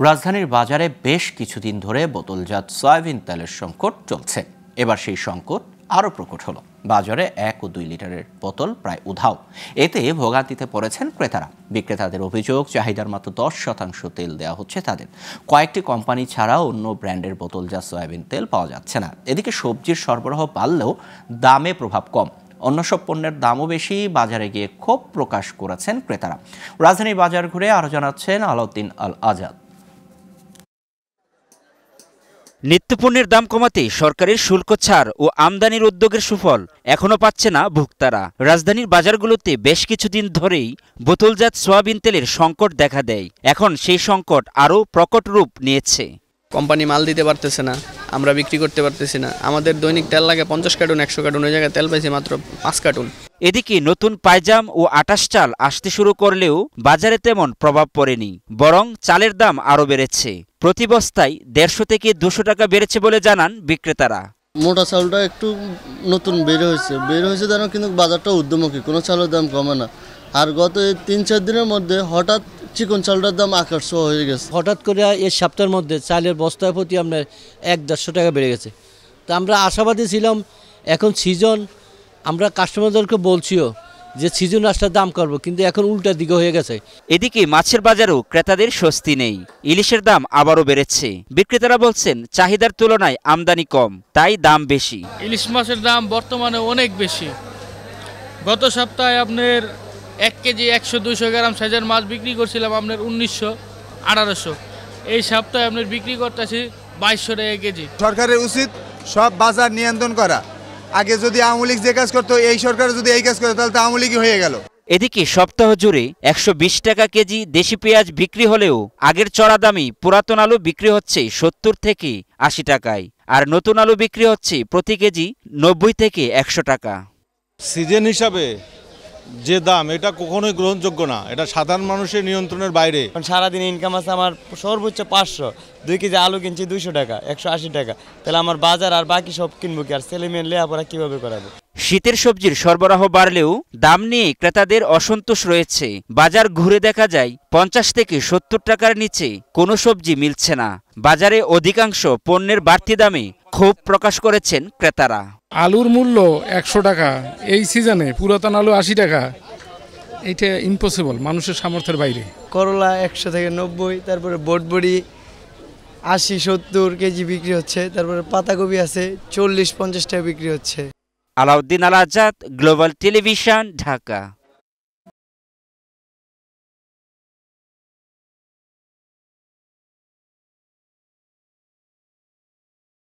রাজধানীর বাজারে বেশ কিছুদিন ধরে বোতলজাত সয়াবিন তেলের সংকট চলছে। এবার সেই সংকট আরও প্রকট হলো। বাজারে 1 ও 2 লিটারের বোতল প্রায় উধাও। এতে ভোগান্তিতে পড়েছেন ক্রেতারা। বিক্রেতাদের অভিযোগ, চাহিদার মাত্র 10% তেল দেওয়া হচ্ছে তাদের। কয়েকটি কোম্পানি ছাড়া অন্য ব্র্যান্ডের বোতলজাত সয়াবিন তেল পাওয়া যাচ্ছে না। এদিকে সবজির সরবরাহ বাড়লেও দামে প্রভাব কম। অন্য সব পণ্যের দামও বেশি। বাজারে গিয়ে ক্ষোভ প্রকাশ করেছেন ক্রেতারা। রাজধানীর বাজার ঘুরে আরও জানাচ্ছেন আলাউদ্দিন আল আজাদ। নিত্যপণ্যের দাম কমাতে সরকারের শুল্ক ছাড় ও আমদানির উদ্যোগের সুফল এখনো পাচ্ছে না ভোক্তারা। রাজধানীর বাজারগুলোতে বেশ কিছুদিন ধরেই বোতলজাত সয়াবিন তেলের সংকট দেখা দেয়। এখন সেই সংকট আরও প্রকট রূপ নিয়েছে। কোম্পানি মাল দিতে পারতেছে না, আমরা বিক্রি করতে পারতেছি না। আমাদের দৈনিক তেল লাগে 50 কার্টুন, 100 কার্টুন, ওই জায়গায় তেল পাইছি মাত্র 5 কার্টুন। এদিকে নতুন পাইজাম ও আটাশ চাল আসতে শুরু করলেও বাজারে তেমন প্রভাব পড়েনি, বরং চালের দাম আরও বেড়েছে। প্রতি বস্তায় 150 থেকে 200 টাকা বেড়েছে বলে জানান বিক্রেতারা। মোটা চালটা একটু নতুন বের হয়েছে জানো, কিন্তু বাজারটা ঊর্ধ্বমুখী, কোনো চালের দাম কমে না। আর গত 3-4 দিনের মধ্যে হঠাৎ চিকন চালটার দাম আকাশ ছোঁয়া হয়ে গেছে। হঠাৎ করে এই সপ্তাহের মধ্যে চালের বস্তার প্রতি আপনার 1-150 টাকা বেড়ে গেছে। তো আমরা আশাবাদী ছিলাম, এখন সিজন, আমরা কাস্টমারদেরকে বলছিও যে সিজন আসলে দাম করবো, কিন্তু এখন উল্টা দিকে হয়ে গেছে। এদিকে মাছের বাজারেও ক্রেতাদের স্বস্তি নেই। ইলিশের দাম আবারও বেড়েছে। বিক্রেতারা বলছেন চাহিদার তুলনায় আমদানি কম, তাই দাম বেশি। ইলিশ মাছের দাম বর্তমানে অনেক বেশি। গত সপ্তাহে আপনার 1 কেজি 100-200 গ্রাম সাইজের মাছ বিক্রি করছিলাম আপনার 1900-1800। এই সপ্তাহে আপনার বিক্রি করতেছি 2200 টাকা কেজি। সরকারের উচিত সব বাজার নিয়ন্ত্রণ করা। আগে যদি আওয়ামী লীগ যে কাজ করতো, এই সরকার যদি এই কাজ করে, তাহলে তো আওয়ামী লীগই হয়ে গেল। এদিকে সপ্তাহ জুড়ে 120 টাকা কেজি দেশি পেঁয়াজ বিক্রি হলেও আগের চড়া দামই পুরাতন আলু বিক্রি হচ্ছে 70 থেকে 80 টাকায়, আর নতুন আলু বিক্রি হচ্ছে প্রতি কেজি 90 থেকে 100 টাকা। সিজন হিসাবে যে দাম, এটা কখনোই গ্রহণযোগ্য না। এটা সাধারণ মানুষের নিয়ন্ত্রণের বাইরে। সারাদিন ইনকাম আছে আমার সর্বোচ্চ 500, 2 কেজি আলু কিনছি 200 টাকা, 180 টাকা। তাহলে আমার বাজার আর বাকি সব কিনবো কি? আর ছেলে মেয়ে লেখাপড়া কিভাবে করাবো? শীতের সবজির সরবরাহ বাড়লেও দাম নিয়ে ক্রেতাদের অসন্তোষ রয়েছে। বাজার ঘুরে দেখা যায় 50 থেকে 70 টাকার নিচে কোনো সবজি মিলছে না। বাজারে অধিকাংশ পণ্যের বাড়তি দামে ক্ষোভ প্রকাশ করেছেন ক্রেতারা। আলুর মূল্য 100 টাকা, এই সিজনে পুরাতন আলু 80 টাকা, এইটা ইম্পসিবল, মানুষের সামর্থ্যের বাইরে। করলা 100 থেকে 90, তারপরে বটবড়ি 80-70 কেজি বিক্রি হচ্ছে। তারপরে পাতাকপি আছে 40-50 টাকা বিক্রি হচ্ছে। আলাউদ্দিন আল আজাদ, গ্লোবাল টেলিভিশন, ঢাকা।